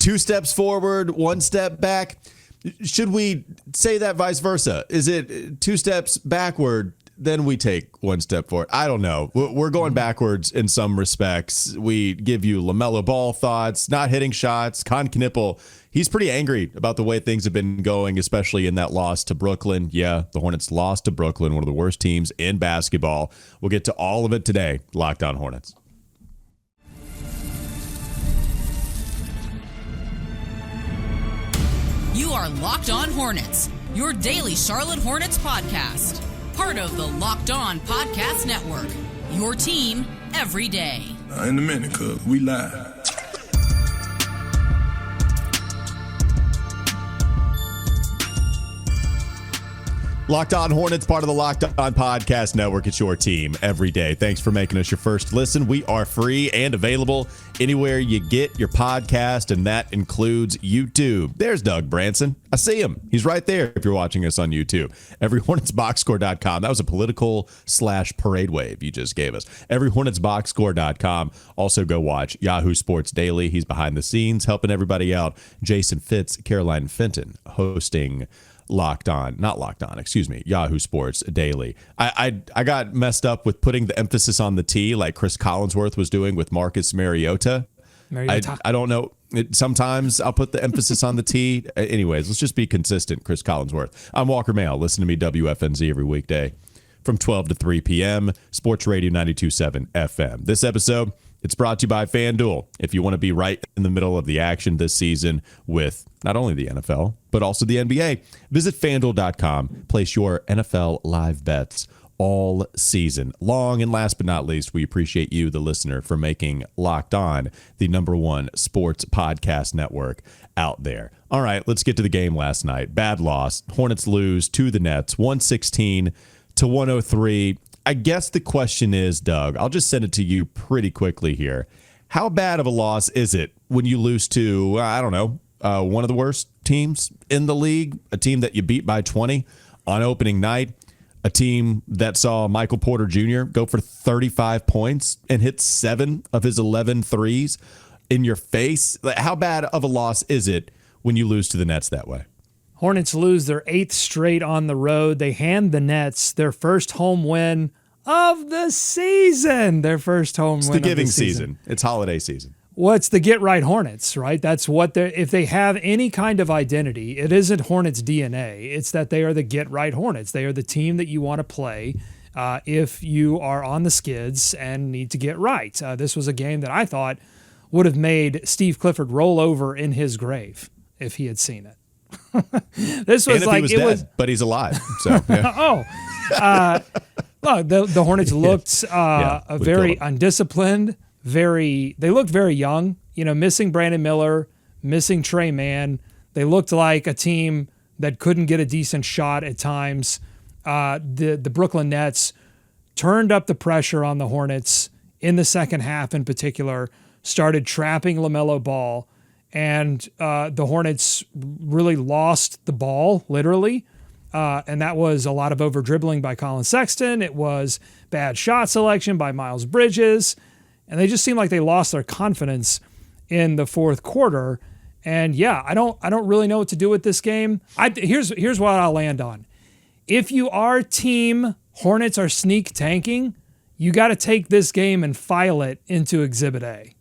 2 steps forward, 1 step back. Should we say that vice versa? Is it 2 steps backward, then we take 1 step forward? I don't know. We're going backwards in some respects. We give you LaMelo Ball thoughts, not hitting shots. Kon Knueppel, he's pretty angry about the way things have been going, especially in that loss to Brooklyn. Yeah, the Hornets lost to Brooklyn, one of the worst teams in basketball. We'll get to all of it today. Locked On Hornets. You are Locked On Hornets, your daily Charlotte Hornets podcast. Part of the Locked On Podcast Network, your team every day. In a minute, cuz we live. Locked On Hornets, part of the Locked On Podcast Network. It's your team every day. Thanks for making us your first listen. We are free and available anywhere you get your podcast, and that includes YouTube. There's Doug Branson. I see him. He's right there if you're watching us on YouTube. Everyhornetsboxscore.com. That was a political / parade wave you just gave us. Everyhornetsboxscore.com. Also go watch Yahoo Sports Daily. He's behind the scenes helping everybody out. Jason Fitz, Caroline Fenton hosting Yahoo Sports Daily. I got messed up with putting the emphasis on the T like Chris Collinsworth was doing with Marcus Mariota. I don't know. Sometimes I'll put the emphasis on the T. Anyways, let's just be consistent, Chris Collinsworth. I'm Walker Mail. Listen to me, WFNZ, every weekday from 12 to 3 p.m. Sports Radio 92.7 FM. This episode, it's brought to you by FanDuel. If you want to be right in the middle of the action this season with not only the NFL, but also the NBA, visit FanDuel.com. Place your NFL live bets all season long. And last but not least, we appreciate you, the listener, for making Locked On the #1 sports podcast network out there. All right, let's get to the game last night. Bad loss. Hornets lose to the Nets, 116-103. I guess the question is, Doug, I'll just send it to you pretty quickly here. How bad of a loss is it when you lose to, one of the worst teams in the league, a team that you beat by 20 on opening night, a team that saw Michael Porter Jr. go for 35 points and hit 7 of his 11 threes in your face? How bad of a loss is it when you lose to the Nets that way? Hornets lose their 8th straight on the road. They hand the Nets their first home win of the season. Their first home win of the season. It's the giving season. It's holiday season. Well, it's the get right Hornets, right? That's what they're, if they have any kind of identity, it isn't Hornets DNA. It's that they are the get right Hornets. They are the team that you want to play if you are on the skids and need to get right. This was a game that I thought would have made Steve Clifford roll over in his grave if he had seen it. This was like he was dead, but he's alive. So yeah. Look, the Hornets looked very undisciplined. They looked very young. Missing Brandon Miller, missing Trey Mann. They looked like a team that couldn't get a decent shot at times. The Brooklyn Nets turned up the pressure on the Hornets in the second half, in particular. Started trapping LaMelo Ball. And the Hornets really lost the ball, literally. And that was a lot of over-dribbling by Colin Sexton. It was bad shot selection by Miles Bridges. And they just seemed like they lost their confidence in the fourth quarter. And, yeah, I don't really know what to do with this game. Here's what I'll land on. If you are team Hornets are sneak tanking, you got to take this game and file it into Exhibit A.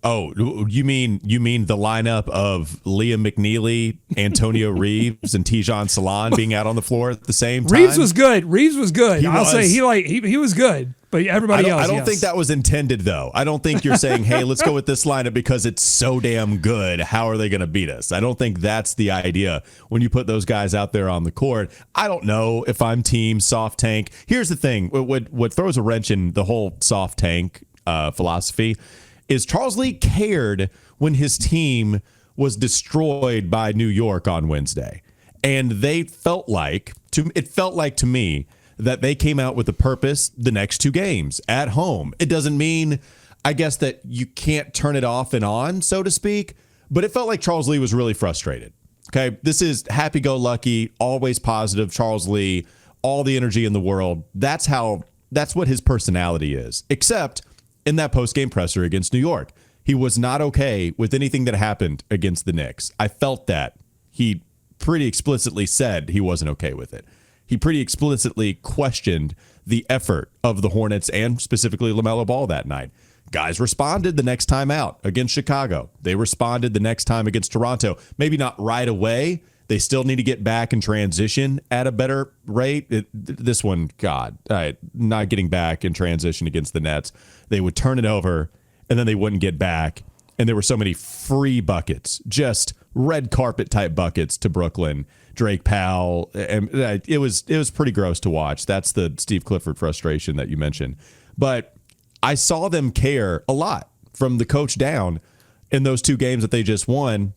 Oh, you mean the lineup of Liam McNeely, Antonio Reeves, and Tijon Salon being out on the floor at the same time? Reeves was good. I'll say he was good, but everybody else. I don't think that was intended, though. I don't think you're saying, hey, let's go with this lineup because it's so damn good. How are they going to beat us? I don't think that's the idea when you put those guys out there on the court. I don't know if I'm team soft tank. Here's the thing. What throws a wrench in the whole soft tank philosophy is Charles Lee cared when his team was destroyed by New York on Wednesday. And it felt like to me that they came out with a purpose the next 2 games at home. It doesn't mean, I guess, that you can't turn it off and on, so to speak, but it felt like Charles Lee was really frustrated. Okay, this is happy-go-lucky, always positive Charles Lee, all the energy in the world. That's what his personality is, except in that post-game presser against New York. He was not okay with anything that happened against the Knicks. I felt that. He pretty explicitly said he wasn't okay with it. He pretty explicitly questioned the effort of the Hornets and specifically LaMelo Ball that night. Guys responded the next time out against Chicago. They responded the next time against Toronto. Maybe not right away. They still need to get back and transition at a better rate. This one, God, not getting back in transition against the Nets. They would turn it over, and then they wouldn't get back. And there were so many free buckets, just red carpet type buckets to Brooklyn. Drake Powell, and it was pretty gross to watch. That's the Steve Clifford frustration that you mentioned. But I saw them care a lot from the coach down in those two games that they just won.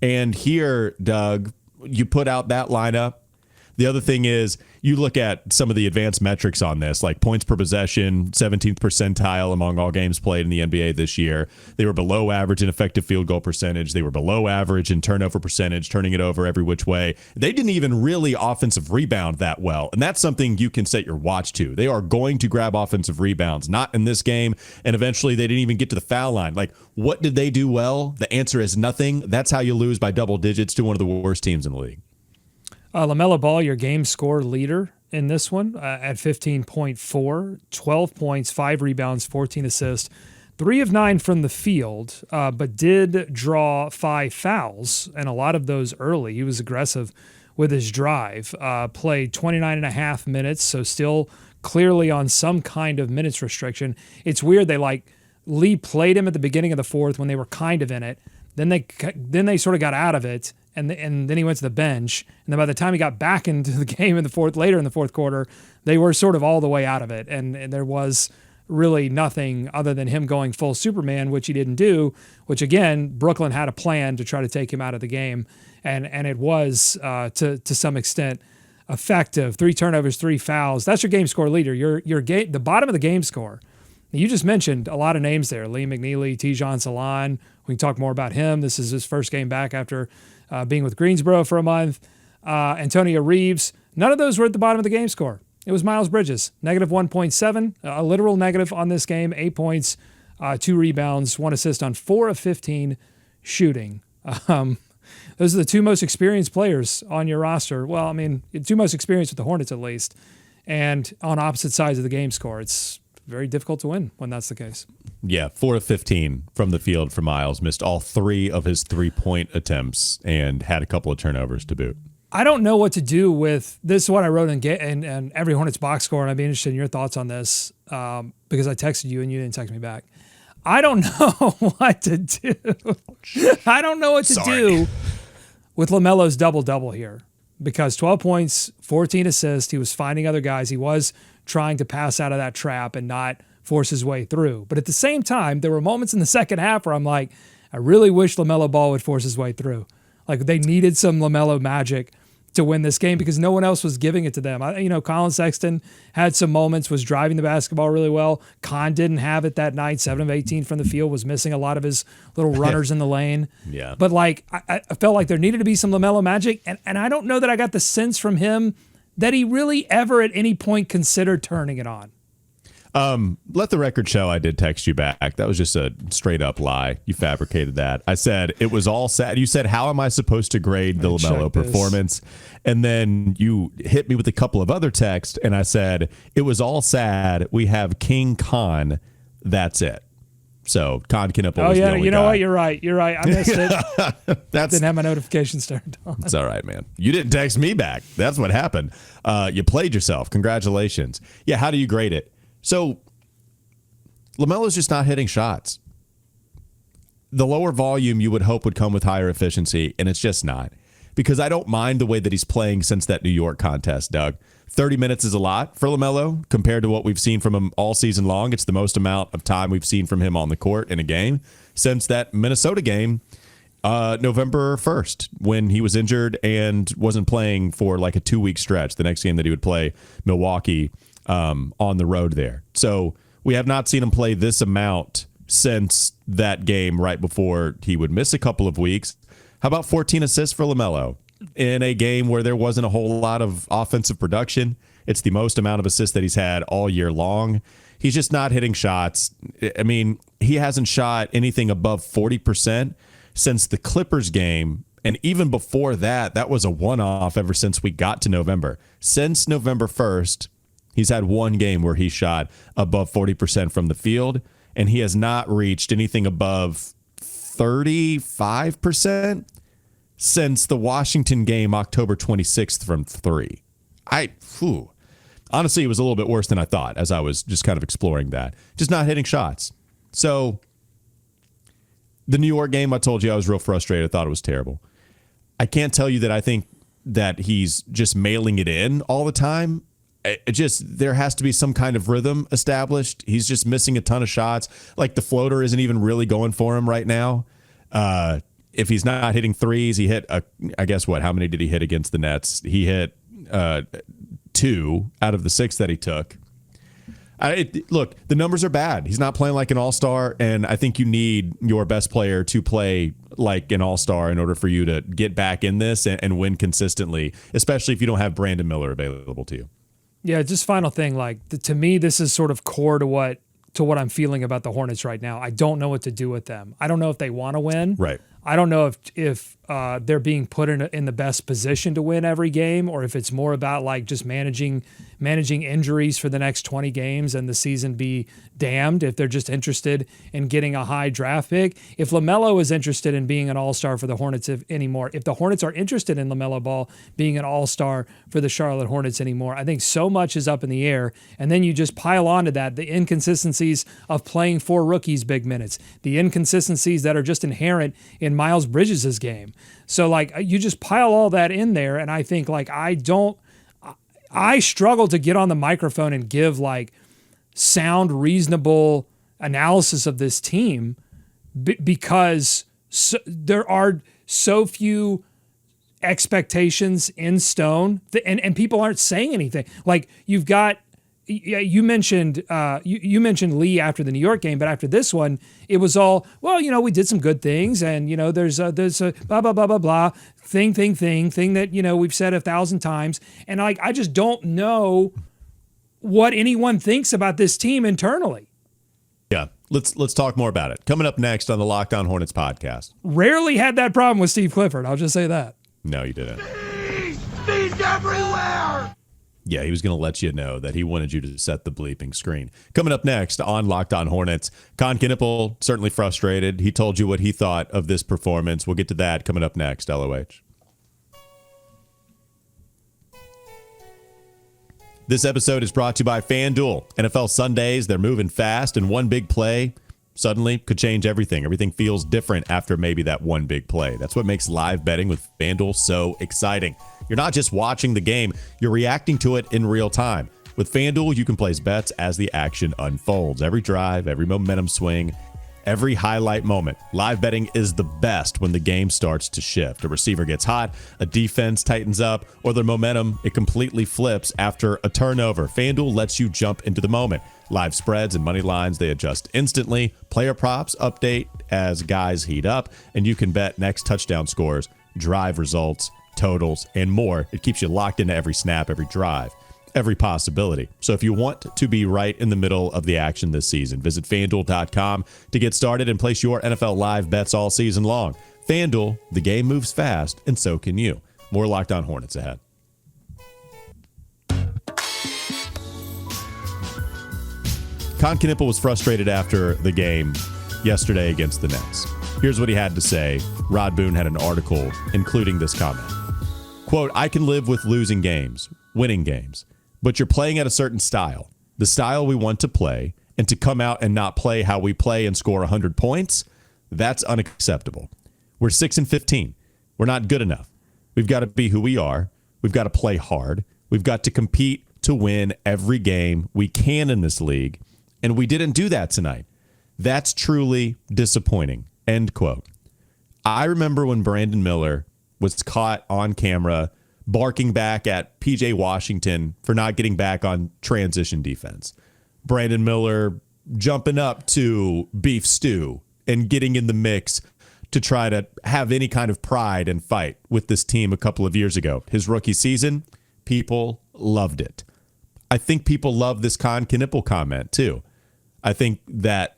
And here, Doug, you put out that lineup. The other thing is you look at some of the advanced metrics on this, like points per possession, 17th percentile among all games played in the NBA this year. They were below average in effective field goal percentage. They were below average in turnover percentage, turning it over every which way. They didn't even really offensive rebound that well. And that's something you can set your watch to. They are going to grab offensive rebounds, not in this game. And eventually they didn't even get to the foul line. Like, what did they do well? The answer is nothing. That's how you lose by double digits to one of the worst teams in the league. LaMelo Ball, your game score leader in this one at 15.4, 12 points, 5 rebounds, 14 assists, 3 of 9 from the field, but did draw 5 fouls, and a lot of those early. He was aggressive with his drive, played 29 and a half minutes, so still clearly on some kind of minutes restriction. It's weird. Lee played him at the beginning of the fourth when they were kind of in it. Then they sort of got out of it. And then he went to the bench. And then by the time he got back into the game later in the fourth quarter, they were sort of all the way out of it. And there was really nothing other than him going full Superman, which he didn't do, which, again, Brooklyn had a plan to try to take him out of the game. And it was, to some extent, effective. 3 turnovers, 3 fouls. That's your game score leader. The bottom of the game score. You just mentioned a lot of names there. Lee McNeely, Tijon Salon. We can talk more about him. This is his first game back after being with Greensboro for a month. Antonio Reeves. None of those were at the bottom of the game score. It was Miles Bridges, negative 1.7, a literal negative on this game, 8 points, 2 rebounds, 1 assist on 4 of 15 shooting. Those are the 2 most experienced players on your roster. Well, I mean, 2 most experienced with the Hornets at least, and on opposite sides of the game score. It's very difficult to win when that's the case. Yeah, 4 of 15 from the field for Miles. Missed all 3 of his 3-point attempts and had a couple of turnovers to boot. I don't know what to do with this. Is what I wrote in every Hornets box score, and I'd be interested in your thoughts on this because I texted you and you didn't text me back. I don't know what to do. I don't know what to do with LaMelo's double-double here because 12 points, 14 assists. He was finding other guys. He was trying to pass out of that trap and not force his way through. But at the same time, there were moments in the second half where I'm like, I really wish LaMelo Ball would force his way through. Like they needed some LaMelo magic to win this game because no one else was giving it to them. Colin Sexton had some moments, was driving the basketball really well. Kon didn't have it that night. 7 of 18 from the field, was missing a lot of his little runners in the lane. Yeah. But I felt like there needed to be some LaMelo magic. And I don't know that I got the sense from him that he really ever at any point considered turning it on. Let the record show I did text you back. That was just a straight up lie. You fabricated that. I said it was all sad. You said, how am I supposed to grade the LaMelo performance? And then you hit me with a couple of other texts, and I said, it was all sad. We have King Kon. That's it. So Kon Knueppel was the only know guy. what? You're right. I missed it. Didn't have my notifications turned on. It's all right, man. You didn't text me back. That's what happened. You played yourself. Congratulations. Yeah, how do you grade it? So LaMelo's just not hitting shots. The lower volume you would hope would come with higher efficiency, and it's just not. Because I don't mind the way that he's playing since that New York contest, Doug. 30 minutes is a lot for LaMelo compared to what we've seen from him all season long. It's the most amount of time we've seen from him on the court in a game since that Minnesota game, November 1st, when he was injured and wasn't playing for like a 2-week stretch. The next game that he would play, Milwaukee, on the road there. So we have not seen him play this amount since that game right before he would miss a couple of weeks. How about 14 assists for LaMelo in a game where there wasn't a whole lot of offensive production? It's the most amount of assists that he's had all year long. He's just not hitting shots. I mean, he hasn't shot anything above 40% since the Clippers game. And even before that, that was a one-off ever since we got to November. Since November 1st, he's had one game where he shot above 40% from the field, and he has not reached anything above 35% since the Washington game, October 26th from 3. Honestly, it was a little bit worse than I thought as I was just kind of exploring that. Just not hitting shots. So the New York game, I told you I was real frustrated. I thought it was terrible. I can't tell you that I think that he's just mailing it in all the time. There has to be some kind of rhythm established. He's just missing a ton of shots. Like the floater isn't even really going for him right now. If he's not hitting threes, he hit, I guess what, how many did he hit against the Nets? He hit 2 out of the 6 that he took. Look, the numbers are bad. He's not playing like an all-star, and I think you need your best player to play like an all-star in order for you to get back in this and win consistently, especially if you don't have Brandon Miller available to you. Yeah, just final thing, to me, this is sort of core to what I'm feeling about the Hornets right now. I don't know what to do with them. I don't know if they want to win. Right. I don't know if they're being put in the best position to win every game, or if it's more about just managing injuries for the next 20 games and the season be damned, if they're just interested in getting a high draft pick. If LaMelo is interested in being an all-star for the Hornets anymore, if the Hornets are interested in LaMelo Ball being an all-star for the Charlotte Hornets anymore, I think so much is up in the air. And then you just pile onto that the inconsistencies of playing 4 rookies big minutes, the inconsistencies that are just inherent in Miles Bridges' game. So you just pile all that in there, and I think I struggle to get on the microphone and give sound, reasonable analysis of this team because there are so few expectations in stone and people aren't saying anything. You've got, you mentioned Lee after the New York game, but after this one, it was all, we did some good things, and there's a blah blah blah blah blah thing that we've said 1,000 times, and I just don't know what anyone thinks about this team internally. Yeah, let's talk more about it. Coming up next on the Locked On Hornets podcast. Rarely had that problem with Steve Clifford. I'll just say that. No, you didn't. He's everywhere. Yeah, he was going to let you know that he wanted you to set the bleeping screen. Coming up next on Locked On Hornets, Kon Knueppel certainly frustrated. He told you what he thought of this performance. We'll get to that coming up next, LOH. This episode is brought to you by FanDuel. NFL Sundays, they're moving fast, and one big play suddenly could change everything. Everything feels different after maybe that one big play. That's what makes live betting with FanDuel so exciting. You're not just watching the game, you're reacting to it in real time. With FanDuel, you can place bets as the action unfolds. Every drive, every momentum swing, every highlight moment. Live betting is the best when the game starts to shift. A receiver gets hot, a defense tightens up, or their momentum, it completely flips after a turnover. FanDuel lets you jump into the moment. Live spreads and money lines, they adjust instantly. Player props update as guys heat up, and you can bet next touchdown scores, drive results, totals, and more. It keeps you locked into every snap, every drive, every possibility. So if you want to be right in the middle of the action this season, visit FanDuel.com to get started and place your NFL live bets all season long. FanDuel, the game moves fast, and so can you. More Locked On Hornets ahead. Kon Knueppel was frustrated after the game yesterday against the Nets. Here's what he had to say. Rod Boone had an article including this comment. Quote, I can live with losing games, winning games, but you're playing at a certain style, the style we want to play, and to come out and not play how we play and score 100 points, that's unacceptable. We're 6-15. We're not good enough. We've got to be who we are. We've got to play hard. We've got to compete to win every game we can in this league, and we didn't do that tonight. That's truly disappointing, end quote. I remember when Brandon Miller was caught on camera barking back at PJ Washington for not getting back on transition defense. Brandon Miller jumping up to beef stew and getting in the mix to try to have any kind of pride and fight with this team a couple of years ago. His rookie season, people loved it. I think people love this Kon Knueppel comment too. I think that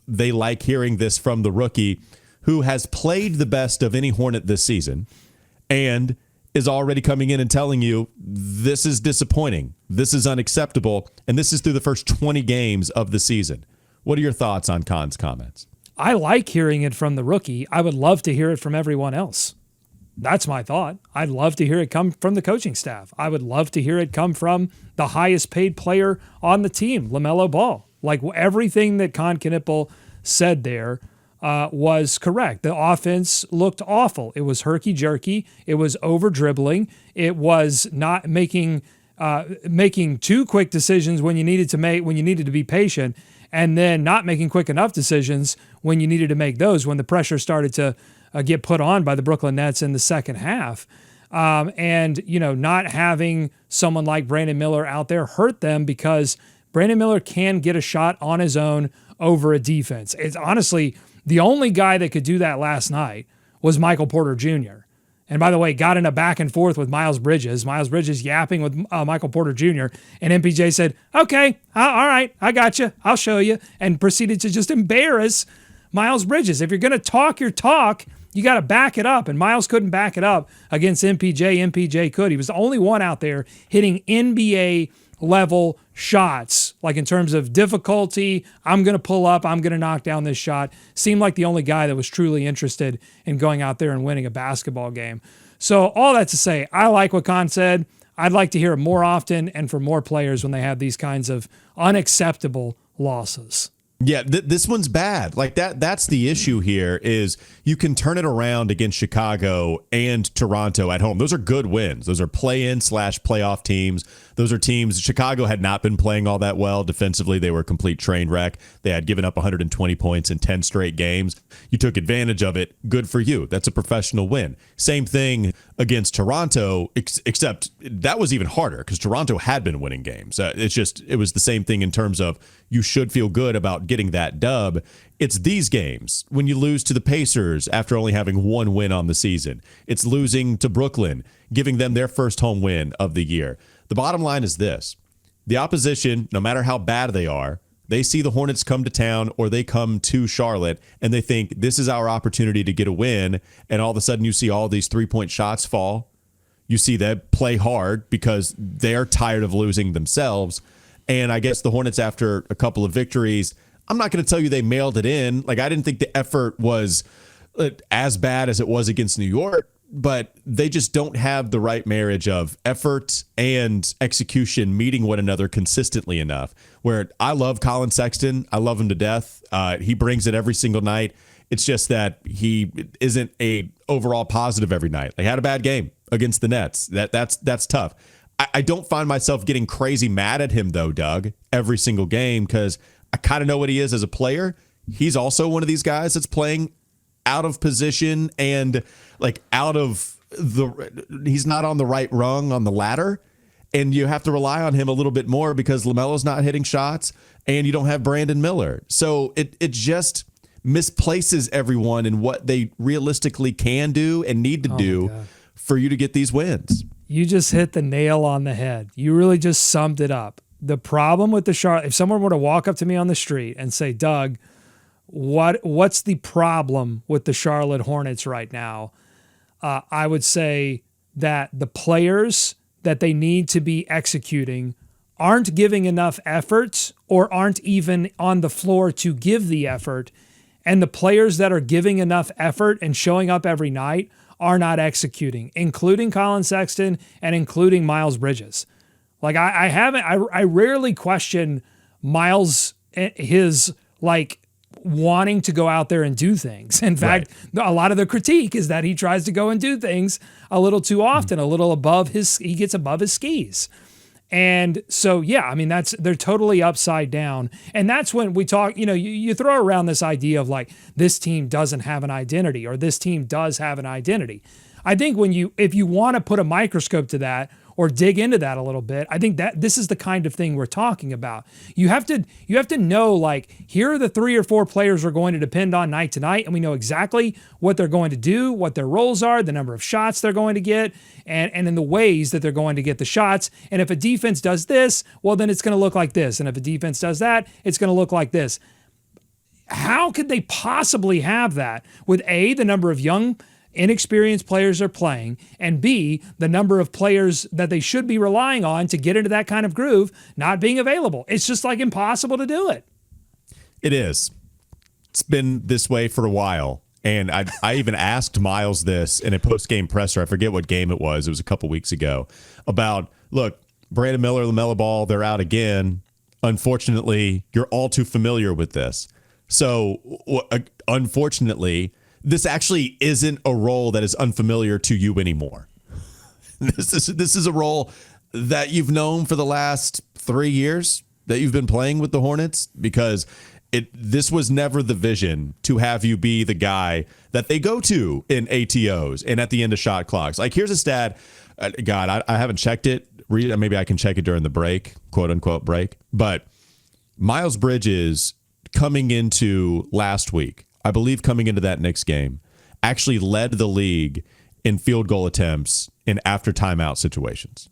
they like hearing this from the rookie who has played the best of any Hornet this season and is already coming in and telling you this is disappointing, this is unacceptable, and this is through the first 20 games of the season. What are your thoughts on Kon's comments? I like hearing it from the rookie. I would love to hear it from everyone else. That's my thought. I'd love to hear it come from the coaching staff. I would love to hear it come from the highest paid player on the team, LaMelo Ball. Like everything that Kon Knueppel said there was correct. The offense looked awful. It was herky-jerky. It was over-dribbling. It was not making too quick decisions when you needed to be patient, and then not making quick enough decisions when you needed to make those, when the pressure started to get put on by the Brooklyn Nets in the second half. And, not having someone like Brandon Miller out there hurt them, because Brandon Miller can get a shot on his own over a defense. It's honestly the only guy that could do that last night was Michael Porter Jr. And by the way, got in a back and forth with Miles Bridges. Miles Bridges yapping with Michael Porter Jr. And MPJ said, okay, all right, I got you. I'll show you. And proceeded to just embarrass Miles Bridges. If you're going to talk your talk, you got to back it up. And Miles couldn't back it up against MPJ. MPJ could. He was the only one out there hitting NBA level shots, like in terms of difficulty. I'm going to pull up, I'm going to knock down this shot. Seemed like the only guy that was truly interested in going out there and winning a basketball game. So all that to say, I like what Kon said. I'd like to hear it more often and for more players when they have these kinds of unacceptable losses. Yeah, this one's bad. Like that's the issue here, is you can turn it around against Chicago and Toronto at home. Those are good wins. Those are play-in/playoff teams. Those are teams. Chicago had not been playing all that well defensively. They were a complete train wreck. They had given up 120 points in 10 straight games. You took advantage of it. Good for you. That's a professional win. Same thing against Toronto, except that was even harder because Toronto had been winning games. It was the same thing in terms of you should feel good about getting that dub. It's these games when you lose to the Pacers after only having one win on the season. It's losing to Brooklyn, giving them their first home win of the year. The bottom line is this. The opposition, no matter how bad they are, they see the Hornets come to town or they come to Charlotte and they think this is our opportunity to get a win. And all of a sudden you see all these 3-point shots fall. You see them play hard because they're tired of losing themselves. And I guess the Hornets, after a couple of victories, I'm not going to tell you they mailed it in. Like, I didn't think the effort was as bad as it was against New York, but they just don't have the right marriage of effort and execution meeting one another consistently enough. Where I love Colin Sexton. I love him to death. He brings it every single night. It's just that he isn't a overall positive every night. They had a bad game against the Nets. That's tough. I don't find myself getting crazy mad at him, though, Doug, every single game, because I kind of know what he is as a player. He's also one of these guys that's playing out of position and like he's not on the right rung on the ladder. And you have to rely on him a little bit more because LaMelo's not hitting shots and you don't have Brandon Miller. So it just misplaces everyone in what they realistically can do and need to do for you to get these wins. You just hit the nail on the head. You really just summed it up. The problem with the Charlotte, if someone were to walk up to me on the street and say, Doug, what's the problem with the Charlotte Hornets right now? I would say that the players that they need to be executing aren't giving enough effort or aren't even on the floor to give the effort. And the players that are giving enough effort and showing up every night are not executing, including Colin Sexton and including Miles Bridges. Like I rarely question Miles, his like wanting to go out there and do things. In fact, a lot of the critique is that he tries to go and do things a little too often, a little he gets above his skis. And so, yeah, I mean, they're totally upside down. And that's when we talk, you throw around this idea of like, this team doesn't have an identity or this team does have an identity. I think if you want to put a microscope to that, or dig into that a little bit, I think that this is the kind of thing we're talking about. You have to know, like, here are the 3 or 4 players we're going to depend on night to night, and we know exactly what they're going to do, what their roles are, the number of shots they're going to get, and in the ways that they're going to get the shots. And if a defense does this, well, then it's going to look like this. And if a defense does that, it's going to look like this. How could they possibly have that with A, the number of young, inexperienced players are playing, and B, the number of players that they should be relying on to get into that kind of groove not being available? It's just like impossible to do it. It is. It's been this way for a while. And I even asked Miles this in a post-game presser. I forget what game it was. It was a couple weeks ago. About, look, Brandon Miller, LaMelo Ball, they're out again. Unfortunately, you're all too familiar with this. So, unfortunately, this actually isn't a role that is unfamiliar to you anymore. This is a role that you've known for the last 3 years that you've been playing with the Hornets, because this was never the vision to have you be the guy that they go to in ATOs and at the end of shot clocks. Like, here's a stat. God, I haven't checked it. Maybe I can check it during the break, quote unquote break. But Miles Bridges, coming into last week, I believe coming into that Knicks game, actually led the league in field goal attempts in after timeout situations.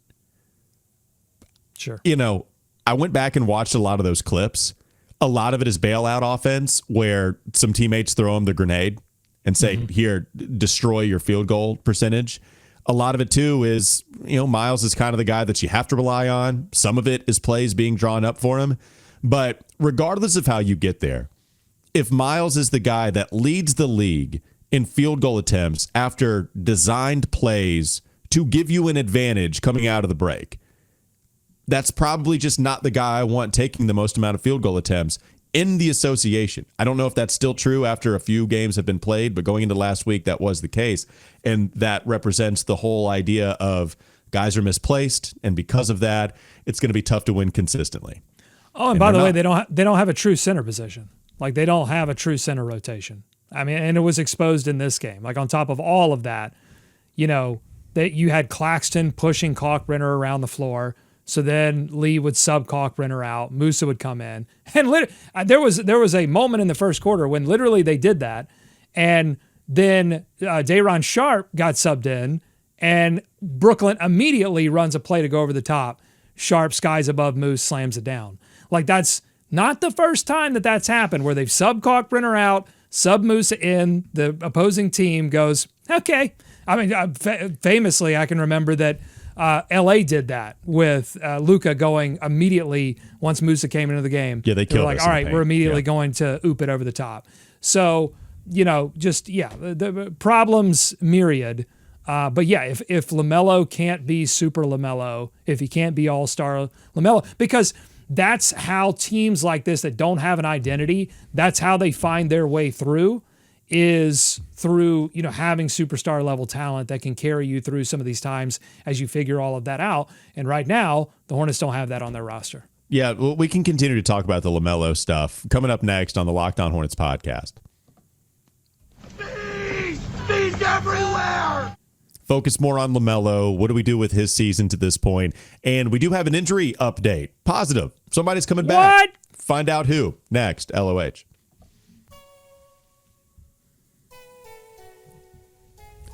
Sure. You know, I went back and watched a lot of those clips. A lot of it is bailout offense where some teammates throw him the grenade and say, here, destroy your field goal percentage. A lot of it, too, is, you know, Miles is kind of the guy that you have to rely on. Some of it is plays being drawn up for him. But regardless of how you get there, if Miles is the guy that leads the league in field goal attempts after designed plays to give you an advantage coming out of the break, that's probably just not the guy I want taking the most amount of field goal attempts in the association. I don't know if that's still true after a few games have been played, but going into last week, that was the case. And that represents the whole idea of guys are misplaced, and because of that, it's going to be tough to win consistently. Oh, and by the way, they don't have a true center position. Like, they don't have a true center rotation. I mean, and it was exposed in this game. Like, on top of all of that, you know, that you had Claxton pushing Kalkbrenner around the floor. So then Lee would sub Kalkbrenner out. Musa would come in. And there was a moment in the first quarter when literally they did that. And then Day'Ron Sharpe got subbed in, and Brooklyn immediately runs a play to go over the top. Sharpe skies above Moose, slams it down. Like, that's not the first time that that's happened, where they've sub Kalkbrenner out, sub Musa in, the opposing team goes, okay. I mean, famously, I can remember that L.A. did that with Luka going immediately once Musa came into the game. Yeah, they killed like, us all right, we're immediately yeah. going to oop it over the top. So, you know, just, the problems myriad. But yeah, if LaMelo can't be super LaMelo, if he can't be all-star LaMelo, because that's how teams like this that don't have an identity, that's how they find their way through, is through, you know, having superstar level talent that can carry you through some of these times as you figure all of that out. And right now, the Hornets don't have that on their roster. Yeah, well, we can continue to talk about the LaMelo stuff coming up next on the Locked On Hornets podcast. He's everywhere! Focus more on LaMelo. What do we do with his season to this point? And we do have an injury update. Positive. Somebody's coming back. What? Find out who. Next, LOH.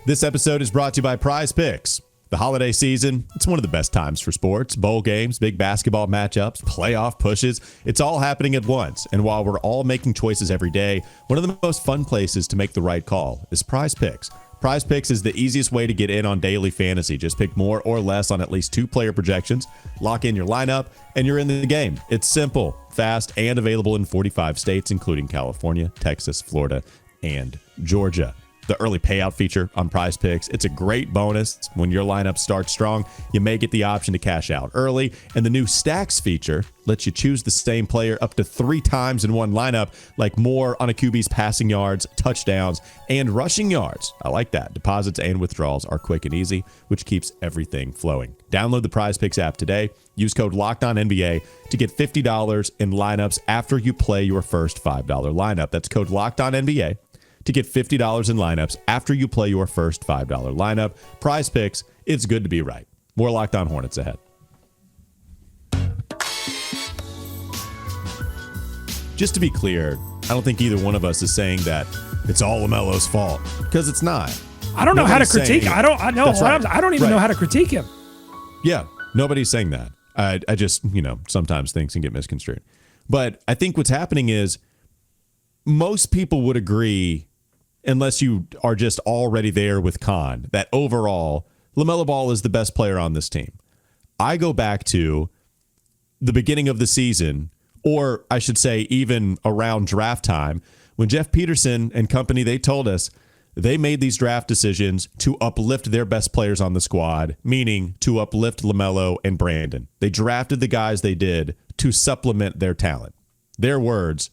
This episode is brought to you by Prize Picks. The holiday season, it's one of the best times for sports. Bowl games, big basketball matchups, playoff pushes. It's all happening at once. And while we're all making choices every day, one of the most fun places to make the right call is Prize Picks. Prize Picks is the easiest way to get in on daily fantasy. Just pick more or less on at least 2 player projections, lock in your lineup, and you're in the game. It's simple, fast, and available in 45 states, including California, Texas, Florida, and Georgia. The early payout feature on Prize Picks, it's a great bonus. When your lineup starts strong, you may get the option to cash out early. And the new Stacks feature lets you choose the same player up to 3 times in one lineup, like more on a QB's passing yards, touchdowns, and rushing yards. I like that. Deposits and withdrawals are quick and easy, which keeps everything flowing. Download the Prize Picks app today. Use code LOCKEDONNBA to get $50 in lineups after you play your first $5 lineup. That's code LOCKEDONNBA to get $50 in lineups after you play your first $5 lineup. Prize Picks, it's good to be right. More Locked On Hornets ahead. Just to be clear, I don't think either one of us is saying that it's all LaMelo's fault, because it's not. I don't know how to critique him. I don't even know how to critique him. Yeah, nobody's saying that. I just, sometimes things can get misconstrued. But I think what's happening is most people would agree, unless you are just already there with Kon, that overall LaMelo Ball is the best player on this team. I go back to the beginning of the season, or I should say even around draft time, when Jeff Peterson and company, they told us they made these draft decisions to uplift their best players on the squad, meaning to uplift LaMelo and Brandon. They drafted the guys they did to supplement their talent. Their words,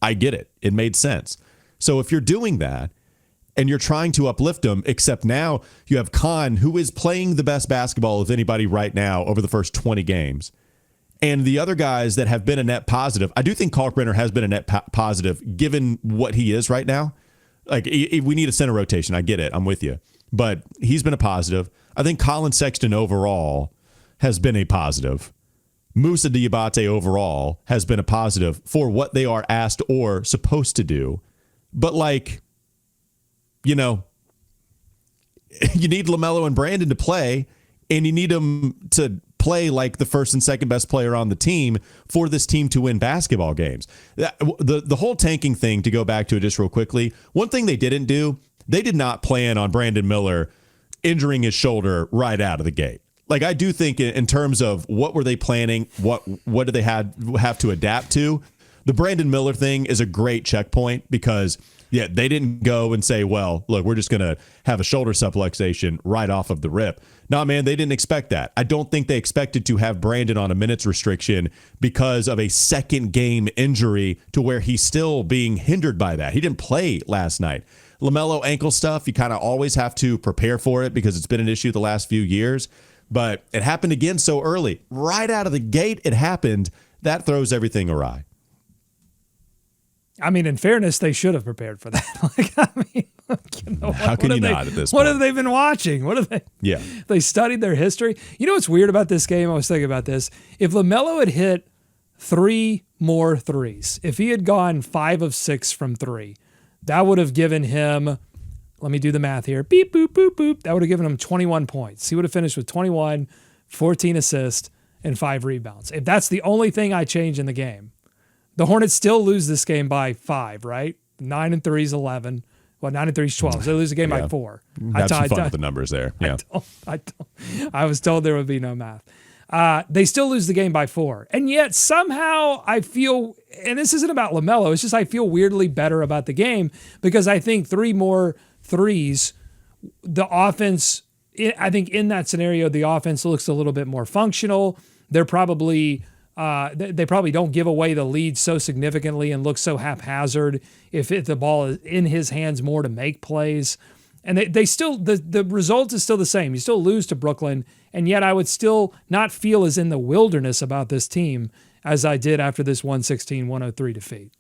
I get it. It made sense. So if you're doing that and you're trying to uplift them, except now you have Kon, who is playing the best basketball of anybody right now over the first 20 games, and the other guys that have been a net positive. I do think Kalkbrenner has been a net positive given what he is right now. Like, we need a center rotation. I get it. I'm with you. But he's been a positive. I think Colin Sexton overall has been a positive. Moussa Diabate overall has been a positive for what they are asked or supposed to do. But, you need LaMelo and Brandon to play, and you need them to play like the first and second best player on the team for this team to win basketball games. The whole tanking thing, to go back to it just real quickly, one thing they didn't do, they did not plan on Brandon Miller injuring his shoulder right out of the gate. Like, I do think in terms of what were they planning, what did they have to adapt to, the Brandon Miller thing is a great checkpoint, because they didn't go and say, well, look, we're just going to have a shoulder subluxation right off of the rip. No, man, they didn't expect that. I don't think they expected to have Brandon on a minutes restriction because of a second game injury to where he's still being hindered by that. He didn't play last night. LaMelo ankle stuff, you kind of always have to prepare for it because it's been an issue the last few years. But it happened again so early. Right out of the gate, it happened. That throws everything awry. I mean, in fairness, they should have prepared for that. How can you not at this point? What have they been watching? What have they? Yeah. They studied their history. You know what's weird about this game? I was thinking about this. If LaMelo had hit 3 more threes, if he had gone 5 of 6 from 3, that would have given him, let me do the math here, beep, boop, boop, boop. That would have given him 21 points. He would have finished with 21, 14 assists, and 5 rebounds. If that's the only thing I change in the game, the Hornets still lose this game by 5, right? 9 and 3 is 11. Well, 9 and 3 is 12. So they lose the game by 4. Have some fun with the numbers there. Yeah. I was told there would be no math. They still lose the game by 4. And yet somehow I feel, and this isn't about LaMelo, it's just I feel weirdly better about the game because I think 3 more threes, the offense, I think in that scenario, the offense looks a little bit more functional. They're probably... they probably don't give away the lead so significantly and look so haphazard if the ball is in his hands more to make plays. And they still, the result is still the same. You still lose to Brooklyn, and yet I would still not feel as in the wilderness about this team as I did after this 116-103 defeat.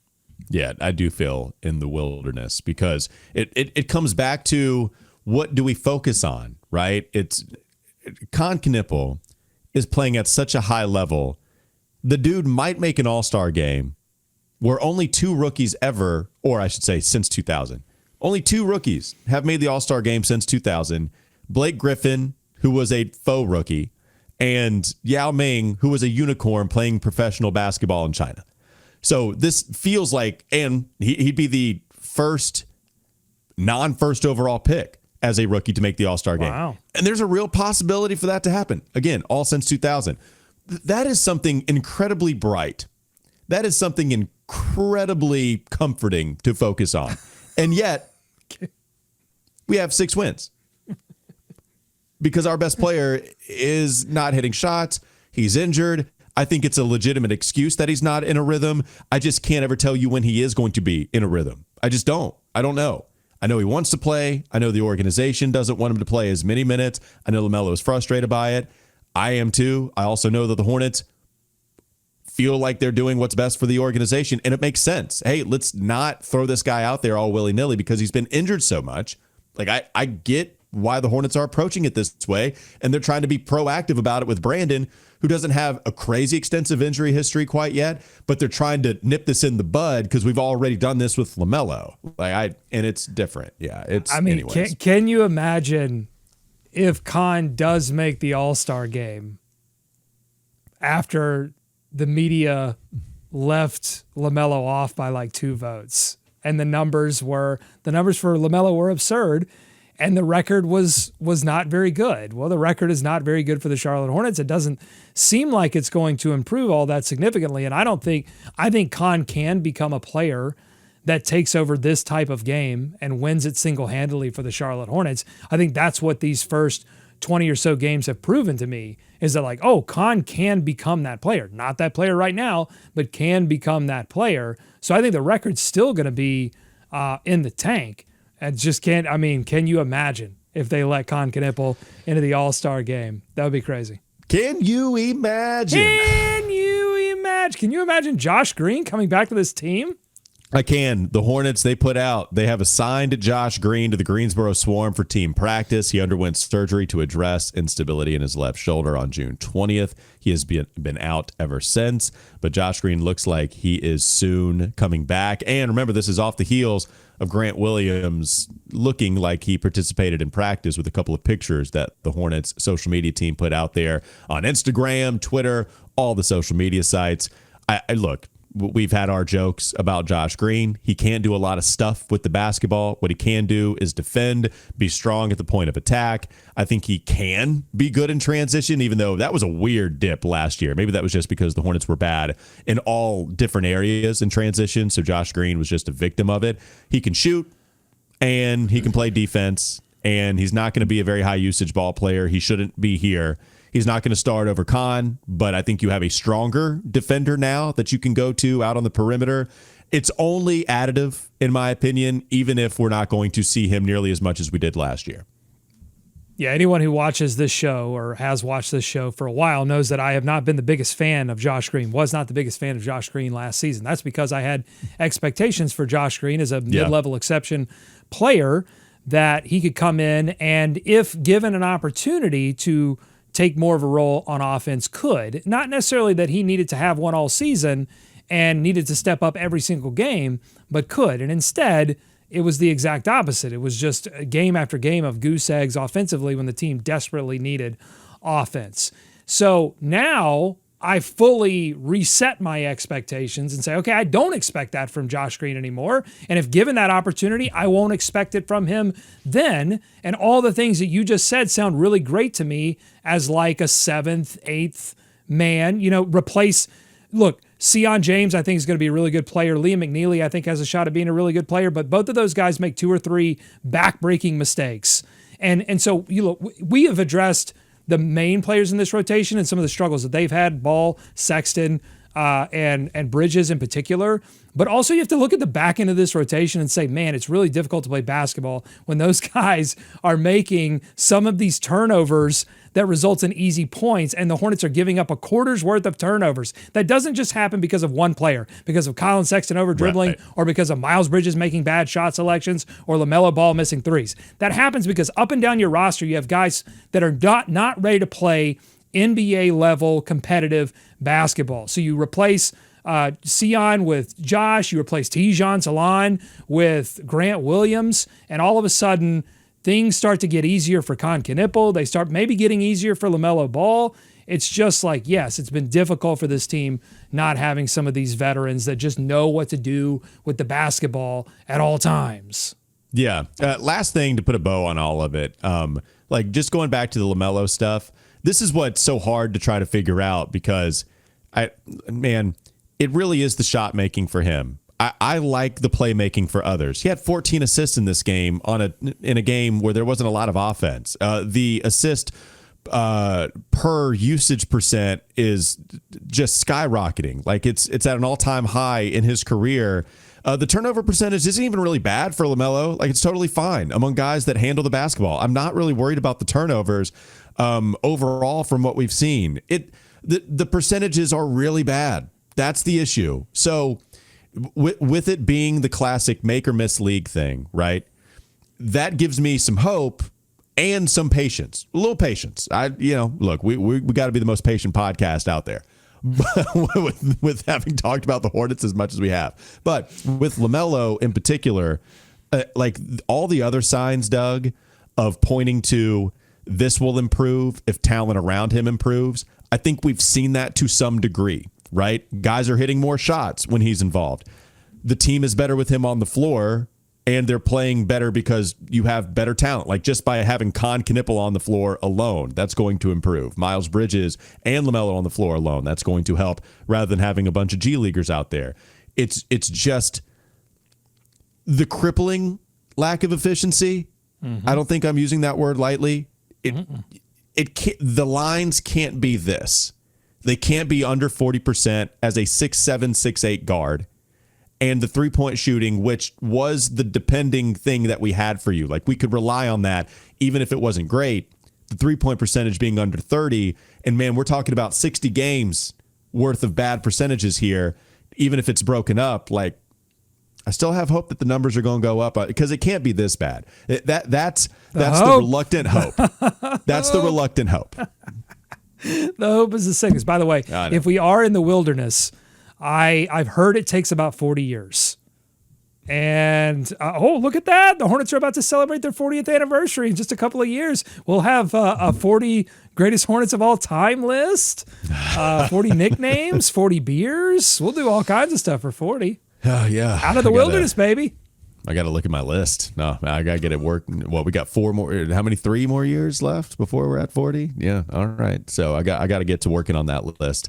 Yeah, I do feel in the wilderness because it comes back to what do we focus on, right? Kon Knueppel is playing at such a high level. The dude might make an all-star game where only 2 rookies ever, or I should say since 2000, only 2 rookies have made the all-star game since 2000. Blake Griffin, who was a faux rookie, and Yao Ming, who was a unicorn playing professional basketball in China. So this feels like, and he'd be the first non-first overall pick as a rookie to make the all-star game. Wow. And there's a real possibility for that to happen. Again, all since 2000. That is something incredibly bright. That is something incredibly comforting to focus on. And yet, we have 6 wins. Because our best player is not hitting shots. He's injured. I think it's a legitimate excuse that he's not in a rhythm. I just can't ever tell you when he is going to be in a rhythm. I just don't. I don't know. I know he wants to play. I know the organization doesn't want him to play as many minutes. I know LaMelo is frustrated by it. I am too. I also know that the Hornets feel like they're doing what's best for the organization, and it makes sense. Hey, let's not throw this guy out there all willy-nilly because he's been injured so much. Like, I get why the Hornets are approaching it this way. And they're trying to be proactive about it with Brandon, who doesn't have a crazy extensive injury history quite yet, but they're trying to nip this in the bud because we've already done this with LaMelo. And it's different. Yeah. Can you imagine if Kon does make the All-Star game after the media left LaMelo off by like 2 votes, and the numbers for LaMelo were absurd, and the record was not very good? Well, the record is not very good for the Charlotte Hornets. It doesn't seem like it's going to improve all that significantly, and I think Kon can become a player that takes over this type of game and wins it single-handedly for the Charlotte Hornets. I think that's what these first 20 or so games have proven to me, is that like, oh, Kon can become that player. Not that player right now, but can become that player. So I think the record's still going to be in the tank. And just can you imagine if they let Kon Knueppel into the All-Star game? That would be crazy. Can you imagine? Can you imagine Josh Green coming back to this team? I can. The Hornets, they have assigned Josh Green to the Greensboro Swarm for team practice. He underwent surgery to address instability in his left shoulder on June 20th. He has been out ever since, but Josh Green looks like he is soon coming back. And remember, this is off the heels of Grant Williams looking like he participated in practice with a couple of pictures that the Hornets social media team put out there on Instagram, Twitter, all the social media sites. Look, we've had our jokes about Josh Green. He can't do a lot of stuff with the basketball. What he can do is defend, be strong at the point of attack. I think he can be good in transition, even though that was a weird dip last year. Maybe that was just because the Hornets were bad in all different areas in transition, so Josh Green was just a victim of it. He can shoot, and he can play defense, and he's not going to be a very high usage ball player. He shouldn't be here. He's not going to start over Kon, but I think you have a stronger defender now that you can go to out on the perimeter. It's only additive, in my opinion, even if we're not going to see him nearly as much as we did last year. Yeah, anyone who watches this show or has watched this show for a while knows that I have not been the biggest fan of Josh Green, was not the biggest fan of Josh Green last season. That's because I had expectations for Josh Green as a mid-level exception player, that he could come in and, if given an opportunity to take more of a role on offense, could. Not necessarily that he needed to have one all season and needed to step up every single game, but could. And instead, it was the exact opposite. It was just game after game of goose eggs offensively when the team desperately needed offense. So now I fully reset my expectations and say, okay, I don't expect that from Josh Green anymore. And if given that opportunity, I won't expect it from him then. And all the things that you just said sound really great to me as like a 7th, 8th man, replace, look, Sion James, I think, is going to be a really good player. Liam McNeely, I think, has a shot at being a really good player, but both of those guys make 2 or 3 back-breaking mistakes. And so, we have addressed the main players in this rotation and some of the struggles that they've had, Ball, Sexton, and Bridges in particular. But also you have to look at the back end of this rotation and say, man, it's really difficult to play basketball when those guys are making some of these turnovers that results in easy points, and the Hornets are giving up a quarter's worth of turnovers. That doesn't just happen because of one player, because of Colin Sexton over-dribbling, right, or because of Miles Bridges making bad shot selections, or LaMelo Ball missing threes. That happens because up and down your roster, you have guys that are not ready to play NBA-level competitive basketball. So you replace Sion with Josh, you replace Tijan Salon with Grant Williams, and all of a sudden, things start to get easier for Kon Knueppel. They start maybe getting easier for LaMelo Ball. It's just like, yes, it's been difficult for this team not having some of these veterans that just know what to do with the basketball at all times. Yeah. Last thing to put a bow on all of it, like just going back to the LaMelo stuff, this is what's so hard to try to figure out because, it really is the shot making for him. I like the playmaking for others. He had 14 assists in this game in a game where there wasn't a lot of offense. The assist per usage percent is just skyrocketing. Like it's at an all-time high in his career. The turnover percentage isn't even really bad for LaMelo. Like it's totally fine among guys that handle the basketball. I'm not really worried about the turnovers overall from what we've seen. The percentages are really bad. That's the issue. So with it being the classic make or miss league thing, right? That gives me some hope and some patience, a little patience. Look, we got to be the most patient podcast out there with having talked about the Hornets as much as we have. But with LaMelo in particular, like all the other signs, Doug, of pointing to this will improve if talent around him improves. I think we've seen that to some degree, right? Guys are hitting more shots when he's involved. The team is better with him on the floor, and they're playing better because you have better talent. Like just by having Kon Knueppel on the floor alone, that's going to improve. Miles Bridges and LaMelo on the floor alone, that's going to help rather than having a bunch of G Leaguers out there. It's just the crippling lack of efficiency. Mm-hmm. I don't think I'm using that word lightly. The lines can't be this. They can't be under 40% as a 6'7", 6'8" guard. And the three-point shooting, which was the depending thing that we had for you. Like we could rely on that even if it wasn't great. The three-point percentage being under 30. And man, we're talking about 60 games worth of bad percentages here. Even if it's broken up, like I still have hope that the numbers are going to go up because it can't be this bad. That's the reluctant hope. That's the reluctant hope. The hope is the sickest. By the way, if we are in the wilderness, I've heard it takes about 40 years. And, look at that. The Hornets are about to celebrate their 40th anniversary in just a couple of years. We'll have a 40 greatest Hornets of all time list, 40 nicknames, 40 beers. We'll do all kinds of stuff for 40. Oh, yeah. Out of the wilderness, baby. I got to look at my list. No, I got to get it working. Well, we got 4 more. How many? 3 more years left before we're at 40? Yeah. All right. So I got to get to working on that list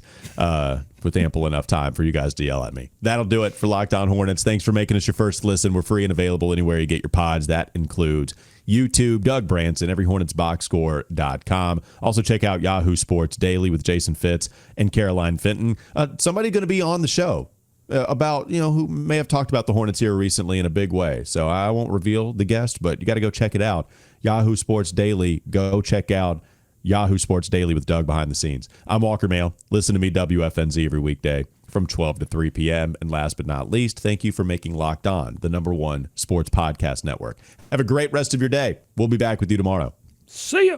with ample enough time for you guys to yell at me. That'll do it for Locked On Hornets. Thanks for making us your first listen. We're free and available anywhere you get your pods. That includes YouTube, Doug Branson, everyhornetsboxscore.com. Also check out Yahoo Sports Daily with Jason Fitz and Caroline Fenton. Somebody going to be on the show about, who may have talked about the Hornets here recently in a big way. So I won't reveal the guest, but you got to go check it out. Yahoo Sports Daily. Go check out Yahoo Sports Daily with Doug behind the scenes. I'm Walker Mail. Listen to me, WFNZ, every weekday from 12 to 3 p.m. And last but not least, thank you for making Locked On the #1 sports podcast network. Have a great rest of your day. We'll be back with you tomorrow. See ya.